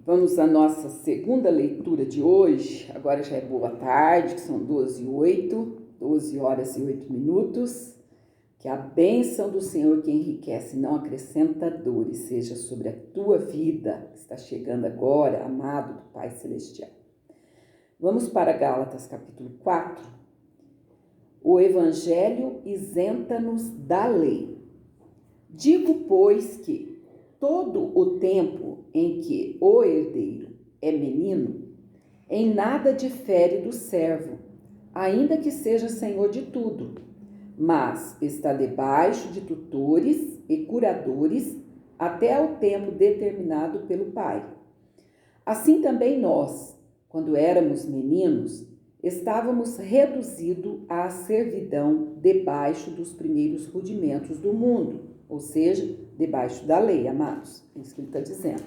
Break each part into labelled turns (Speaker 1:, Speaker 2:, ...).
Speaker 1: Vamos à nossa segunda leitura de hoje. Agora já é boa tarde, que são 12 horas e 8 minutos. Que a bênção do Senhor que enriquece, não acrescenta dores, seja sobre a tua vida, que está chegando agora, amado do Pai Celestial. Vamos para Gálatas capítulo 4. O Evangelho isenta-nos da lei. Digo, pois, que todo o tempo em que o herdeiro é menino, em nada difere do servo, ainda que seja senhor de tudo, mas está debaixo de tutores e curadores até ao tempo determinado pelo Pai. Assim também nós, quando éramos meninos, estávamos reduzidos à servidão debaixo dos primeiros rudimentos do mundo, ou seja, debaixo da lei, amados. É isso que ele está dizendo.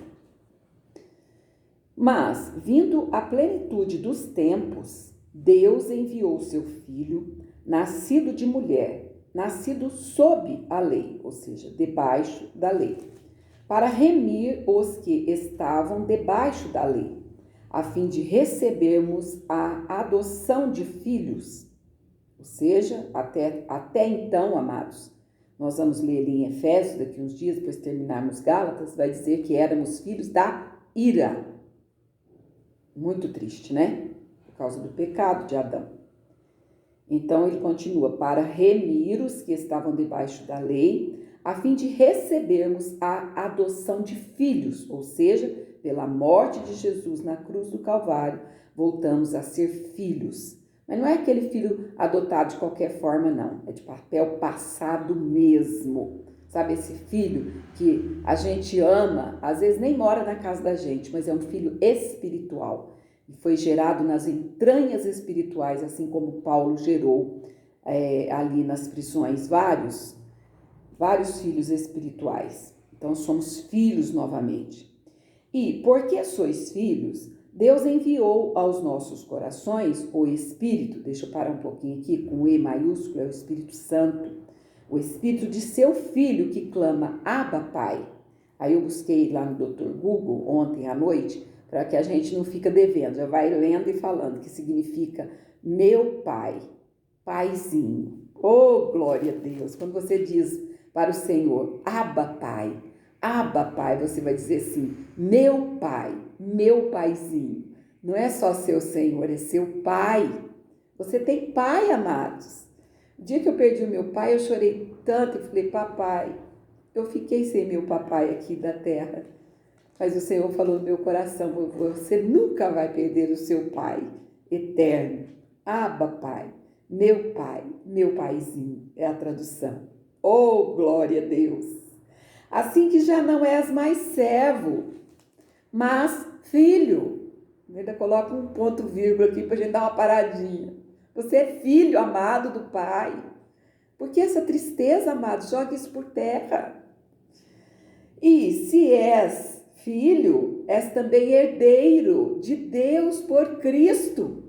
Speaker 1: Mas, vindo a plenitude dos tempos, Deus enviou seu Filho, nascido de mulher, nascido sob a lei, ou seja, debaixo da lei, para remir os que estavam debaixo da lei, a fim de recebermos a adoção de filhos. Ou seja, até então, amados, nós vamos ler ali em Efésios, daqui uns dias, depois de terminarmos Gálatas, vai dizer que éramos filhos da ira. Muito triste, né? Por causa do pecado de Adão. Então ele continua, para remir os que estavam debaixo da lei, a fim de recebermos a adoção de filhos, ou seja, pela morte de Jesus na cruz do Calvário, voltamos a ser filhos. Mas não é aquele filho adotado de qualquer forma, não. É de papel passado mesmo. Sabe, esse filho que a gente ama, às vezes nem mora na casa da gente, mas é um filho espiritual. E foi gerado nas entranhas espirituais, assim como Paulo gerou ali nas prisões vários filhos espirituais. Então somos filhos novamente. E porque sois filhos, Deus enviou aos nossos corações o Espírito, deixa eu parar um pouquinho aqui, com E maiúsculo, é o Espírito Santo, o Espírito de seu Filho que clama, Abba, Pai. Aí eu busquei lá no Dr. Google ontem à noite, para que a gente não fica devendo, já vai lendo e falando, que significa meu Pai, Paizinho. Oh, glória a Deus! Quando você diz para o Senhor, Abba, Pai, você vai dizer assim, meu Pai, meu Paizinho. Não é só seu Senhor, é seu Pai. Você tem Pai, amados. O dia que eu perdi o meu pai, eu chorei tanto, eu falei, papai, eu fiquei sem meu papai aqui da terra. Mas o Senhor falou no meu coração, você nunca vai perder o seu Pai eterno. Abba, Pai, meu Paizinho, é a tradução. Oh, glória a Deus! Assim que já não és mais servo, mas filho. Ainda coloca um ponto vírgula aqui para a gente dar uma paradinha. Você é filho amado do Pai. Porque essa tristeza, amado, joga isso por terra. E se és filho, és também herdeiro de Deus por Cristo.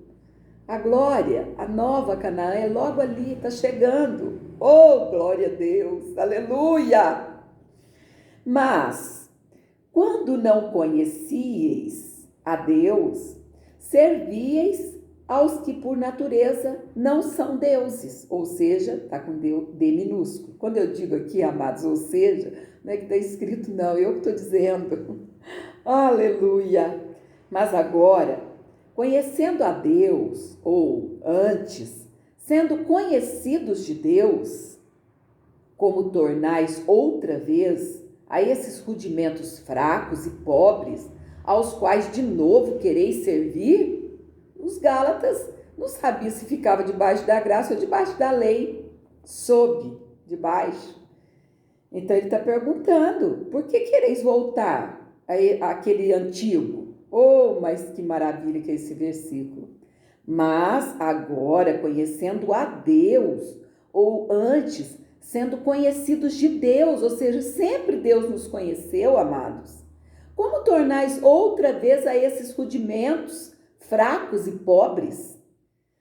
Speaker 1: A glória, a nova Canaã é logo ali, está chegando. Oh, glória a Deus, aleluia! Mas, quando não conhecieis a Deus, servíeis aos que por natureza não são deuses, ou seja, está com D minúsculo. Quando eu digo aqui, amados, ou seja, não é que está escrito não, eu que estou dizendo. Aleluia! Mas agora, conhecendo a Deus, ou antes, sendo conhecidos de Deus, como tornais outra vez a esses rudimentos fracos e pobres, aos quais de novo quereis servir? Os Gálatas não sabiam se ficava debaixo da graça ou debaixo da lei, sob, debaixo. Então ele está perguntando, por que quereis voltar àquele antigo? Oh, mas que maravilha que é esse versículo. Mas agora, conhecendo a Deus, ou antes, sendo conhecidos de Deus, ou seja, sempre Deus nos conheceu, amados. Como tornais outra vez a esses rudimentos fracos e pobres,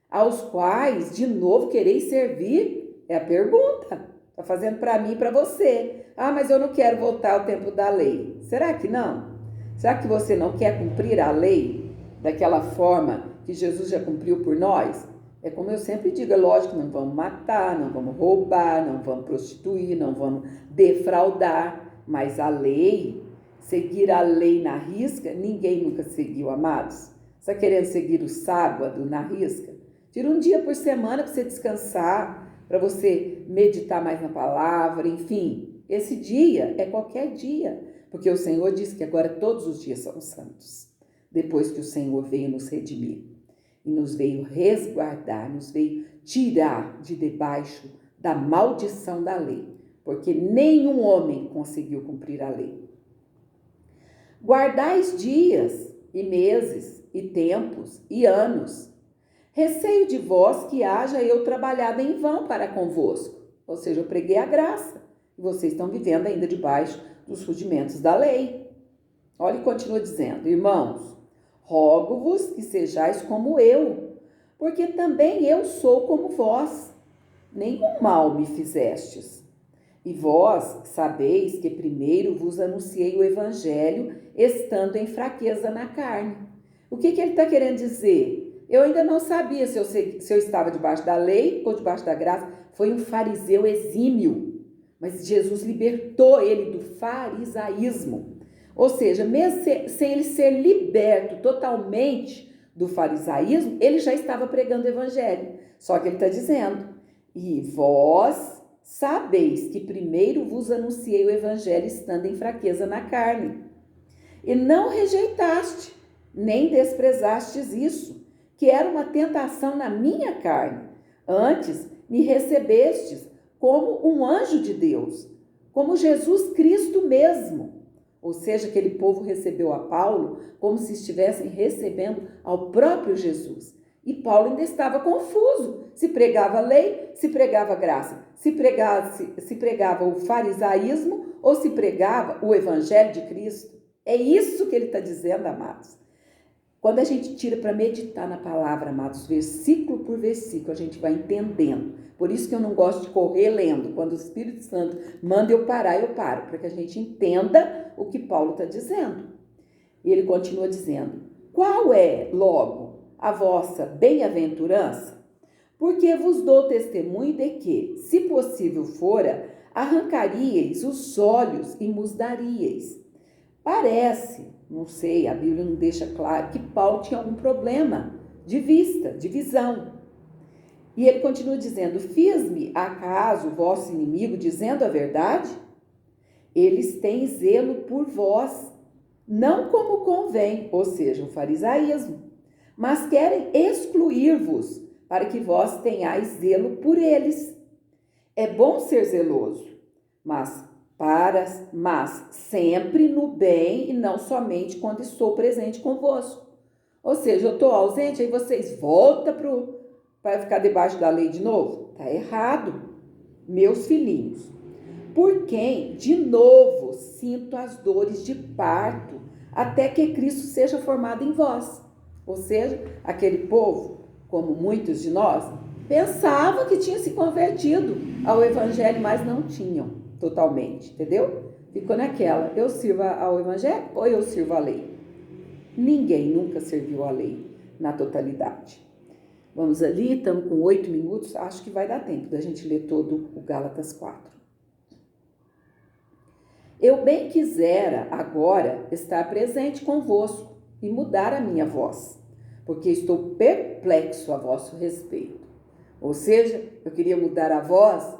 Speaker 1: aos quais de novo quereis servir? É a pergunta. Está fazendo para mim e para você. Ah, mas eu não quero voltar ao tempo da lei. Será que não? Será que você não quer cumprir a lei daquela forma que Jesus já cumpriu por nós? É como eu sempre digo, é lógico, não vamos matar, não vamos roubar, não vamos prostituir, não vamos defraudar, mas a lei, seguir a lei na risca, ninguém nunca seguiu, amados. Você está querendo seguir o sábado na risca? Tira um dia por semana para você descansar, para você meditar mais na palavra, enfim. Esse dia é qualquer dia, porque o Senhor disse que agora todos os dias são santos, depois que o Senhor veio nos redimir e nos veio resguardar, nos veio tirar de debaixo da maldição da lei, porque nenhum homem conseguiu cumprir a lei. Guardais dias e meses e tempos e anos. Receio de vós que haja eu trabalhado em vão para convosco. Ou seja, eu preguei a graça e vocês estão vivendo ainda debaixo dos rudimentos da lei. Olha e continua dizendo: irmãos, rogo-vos que sejais como eu, porque também eu sou como vós. Nenhum mal me fizestes. E vós sabeis que primeiro vos anunciei o evangelho, estando em fraqueza na carne. O que ele está querendo dizer? Eu ainda não sabia se eu estava debaixo da lei ou debaixo da graça. Foi um fariseu exímio, mas Jesus libertou ele do farisaísmo. Ou seja, mesmo sem ele ser liberto totalmente do farisaísmo, ele já estava pregando o evangelho. Só que ele está dizendo: e vós sabeis que primeiro vos anunciei o evangelho estando em fraqueza na carne. E não rejeitaste, nem desprezastes isso, que era uma tentação na minha carne. Antes me recebestes como um anjo de Deus, como Jesus Cristo mesmo. Ou seja, aquele povo recebeu a Paulo como se estivessem recebendo ao próprio Jesus. E Paulo ainda estava confuso, se pregava a lei, se pregava a graça, se pregava o farisaísmo ou se pregava o evangelho de Cristo. É isso que ele está dizendo, amados. Quando a gente tira para meditar na palavra, amados, versículo por versículo, a gente vai entendendo. Por isso que eu não gosto de correr lendo. Quando o Espírito Santo manda eu parar, eu paro, para que a gente entenda o que Paulo está dizendo. E ele continua dizendo: qual é, logo, a vossa bem-aventurança? Porque vos dou testemunho de que, se possível fora, arrancaríeis os olhos e vos daríeis. Parece, não sei, a Bíblia não deixa claro, que Paulo tinha algum problema de vista, de visão. E ele continua dizendo: fiz-me acaso o vosso inimigo dizendo a verdade? Eles têm zelo por vós, não como convém, ou seja, o farisaísmo, mas querem excluir-vos, para que vós tenhais zelo por eles. É bom ser zeloso, mas sempre no bem e não somente quando estou presente convosco. Ou seja, eu estou ausente, aí vocês voltam para ficar debaixo da lei de novo? Está errado, meus filhinhos. Por quem, de novo, sinto as dores de parto, até que Cristo seja formado em vós. Ou seja, aquele povo, como muitos de nós, pensavam que tinha se convertido ao evangelho, mas não tinham totalmente, entendeu? Ficou naquela: eu sirvo ao evangelho ou eu sirvo a lei? Ninguém nunca serviu a lei na totalidade. Vamos ali, estamos com 8 minutos, acho que vai dar tempo da gente ler todo o Gálatas 4. Eu bem quisera agora estar presente convosco e mudar a minha voz, porque estou perplexo a vosso respeito. Ou seja, eu queria mudar a voz,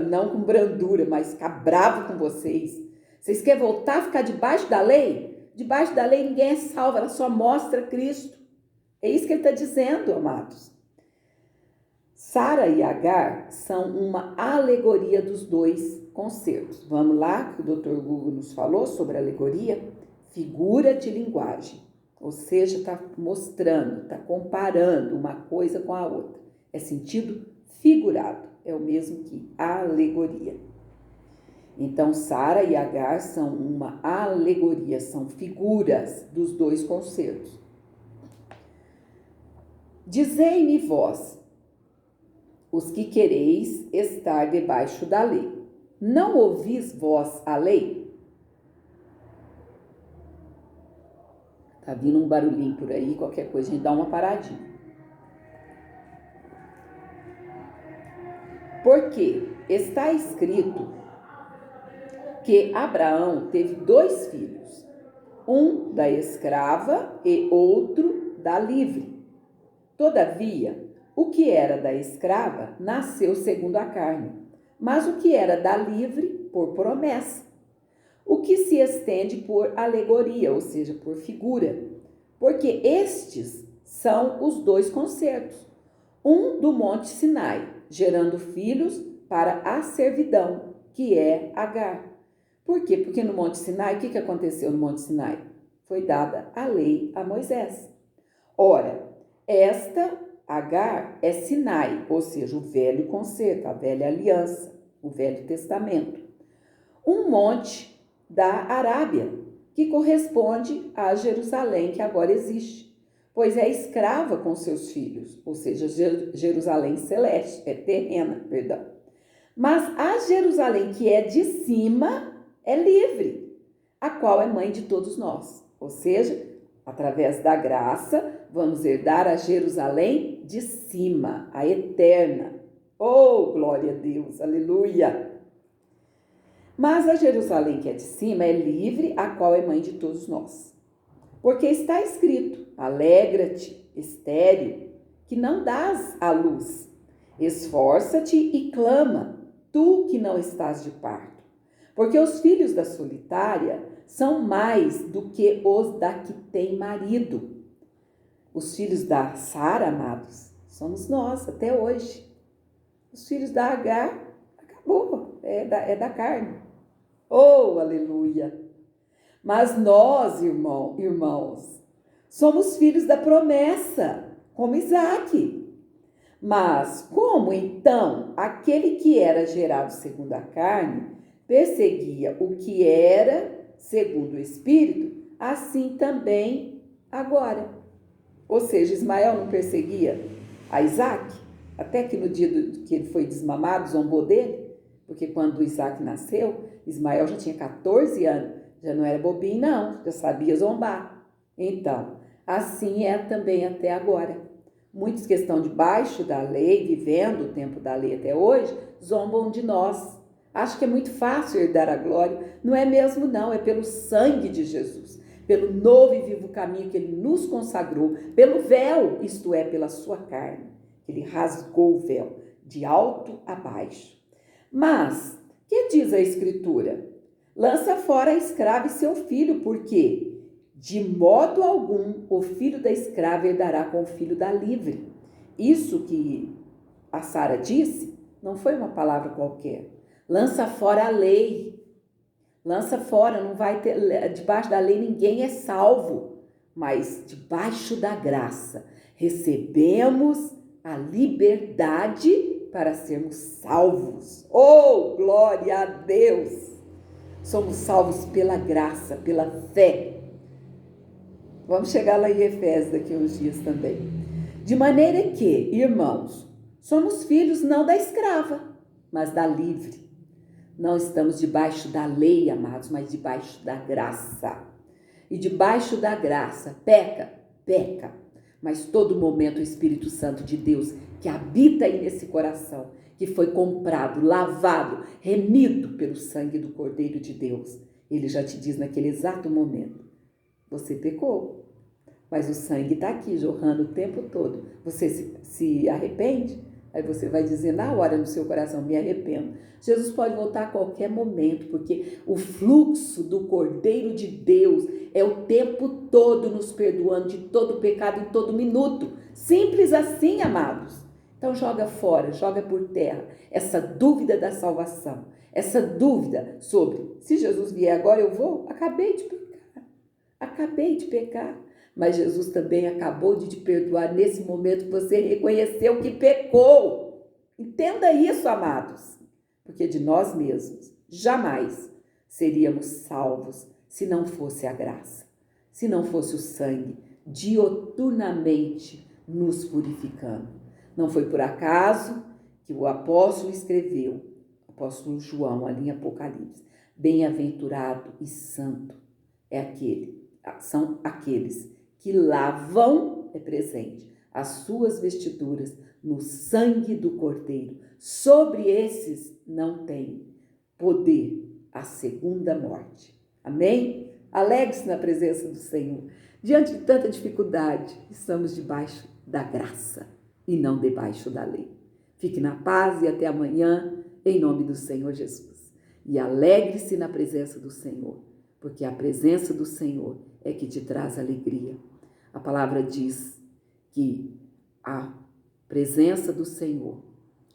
Speaker 1: não com brandura, mas ficar bravo com vocês. Vocês querem voltar a ficar debaixo da lei? Debaixo da lei ninguém é salvo, ela só mostra Cristo. É isso que ele está dizendo, amados. Sara e Agar são uma alegoria dos dois concertos. Vamos lá, que o Dr. Google nos falou sobre alegoria? Figura de linguagem. Ou seja, está mostrando, está comparando uma coisa com a outra. É sentido figurado, é o mesmo que alegoria. Então, Sara e Agar são uma alegoria, são figuras dos dois concertos. Dizei-me vós, os que quereis estar debaixo da lei, não ouvis vós a lei? Tá vindo um barulhinho por aí, qualquer coisa, a gente dá uma paradinha. Porque está escrito que Abraão teve 2 filhos, um da escrava e outro da livre. Todavia, o que era da escrava nasceu segundo a carne, mas o que era da livre, por promessa. O que se estende por alegoria, ou seja, por figura, porque estes são os 2 concertos, um do Monte Sinai, gerando filhos para a servidão, que é Agar. Por quê? Porque no Monte Sinai, o que aconteceu no Monte Sinai? Foi dada a lei a Moisés. Ora, esta Agar é Sinai, ou seja, o velho concerto, a velha aliança, o velho testamento. Um monte da Arábia, que corresponde a Jerusalém, que agora existe, pois é escrava com seus filhos, ou seja, Jerusalém celeste, é terrena, perdão. Mas a Jerusalém que é de cima é livre, a qual é mãe de todos nós, ou seja, através da graça, vamos herdar a Jerusalém de cima, a eterna. Oh, glória a Deus, aleluia! Mas a Jerusalém que é de cima é livre, a qual é mãe de todos nós. Porque está escrito, alegra-te, estéril, que não dás à luz. Esforça-te e clama, tu que não estás de parto. Porque os filhos da solitária são mais do que os da que tem marido. Os filhos da Sara, amados, somos nós até hoje. Os filhos da Agar, acabou, é da carne. Oh, aleluia! Mas nós, irmãos, somos filhos da promessa, como Isaque. Mas como então aquele que era gerado segundo a carne perseguia o que era segundo o Espírito, assim também agora. Ou seja, Ismael não perseguia a Isaque, até que no dia que ele foi desmamado, zombou dele, porque quando Isaque nasceu, Ismael já tinha 14 anos, já não era bobinho não, já sabia zombar. Então, assim é também até agora. Muitos que estão debaixo da lei, vivendo o tempo da lei até hoje, zombam de nós. Acho que é muito fácil herdar a glória. Não é mesmo não, é pelo sangue de Jesus, pelo novo e vivo caminho que ele nos consagrou, pelo véu, isto é, pela sua carne. Ele rasgou o véu de alto a baixo. Mas, que diz a Escritura? Lança fora a escrava e seu filho, porque de modo algum o filho da escrava herdará com o filho da livre. Isso que a Sara disse não foi uma palavra qualquer. Lança fora a lei. Lança fora, não vai ter, debaixo da lei ninguém é salvo, mas debaixo da graça recebemos a liberdade para sermos salvos. Oh, glória a Deus! Somos salvos pela graça, pela fé. Vamos chegar lá em Efésios daqui a uns dias também. De maneira que, irmãos, somos filhos não da escrava, mas da livre. Não estamos debaixo da lei, amados, mas debaixo da graça. E debaixo da graça, peca. Mas todo momento o Espírito Santo de Deus que habita aí nesse coração, que foi comprado, lavado, remido pelo sangue do Cordeiro de Deus, ele já te diz naquele exato momento, você pecou, mas o sangue está aqui jorrando o tempo todo. Você se arrepende? Aí você vai dizer na hora no seu coração, me arrependo. Jesus pode voltar a qualquer momento, porque o fluxo do Cordeiro de Deus é o tempo todo nos perdoando de todo pecado em todo minuto. Simples assim, amados. Então joga fora, joga por terra essa dúvida da salvação, essa dúvida sobre se Jesus vier agora eu vou? Acabei de pecar. Mas Jesus também acabou de te perdoar nesse momento que você reconheceu que pecou. Entenda isso, amados. Porque de nós mesmos, jamais seríamos salvos se não fosse a graça, se não fosse o sangue dioturnamente nos purificando. Não foi por acaso que o apóstolo escreveu, apóstolo João, ali em Apocalipse, bem-aventurado e santo é aquele são aqueles que lavam, é presente, as suas vestiduras no sangue do Cordeiro. Sobre esses não tem poder a segunda morte. Amém? Alegre-se na presença do Senhor. Diante de tanta dificuldade, estamos debaixo da graça e não debaixo da lei. Fique na paz e até amanhã, em nome do Senhor Jesus. E alegre-se na presença do Senhor, porque a presença do Senhor é que te traz alegria. A palavra diz que a presença do Senhor,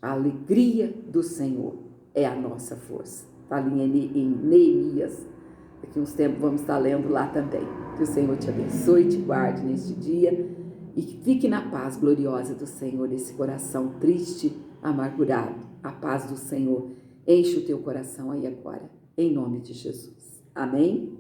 Speaker 1: a alegria do Senhor é a nossa força. Está ali em Neemias. Daqui uns tempos vamos estar lendo lá também. Que o Senhor te abençoe e te guarde neste dia e fique na paz gloriosa do Senhor, esse coração triste, amargurado. A paz do Senhor enche o teu coração aí agora, em nome de Jesus. Amém?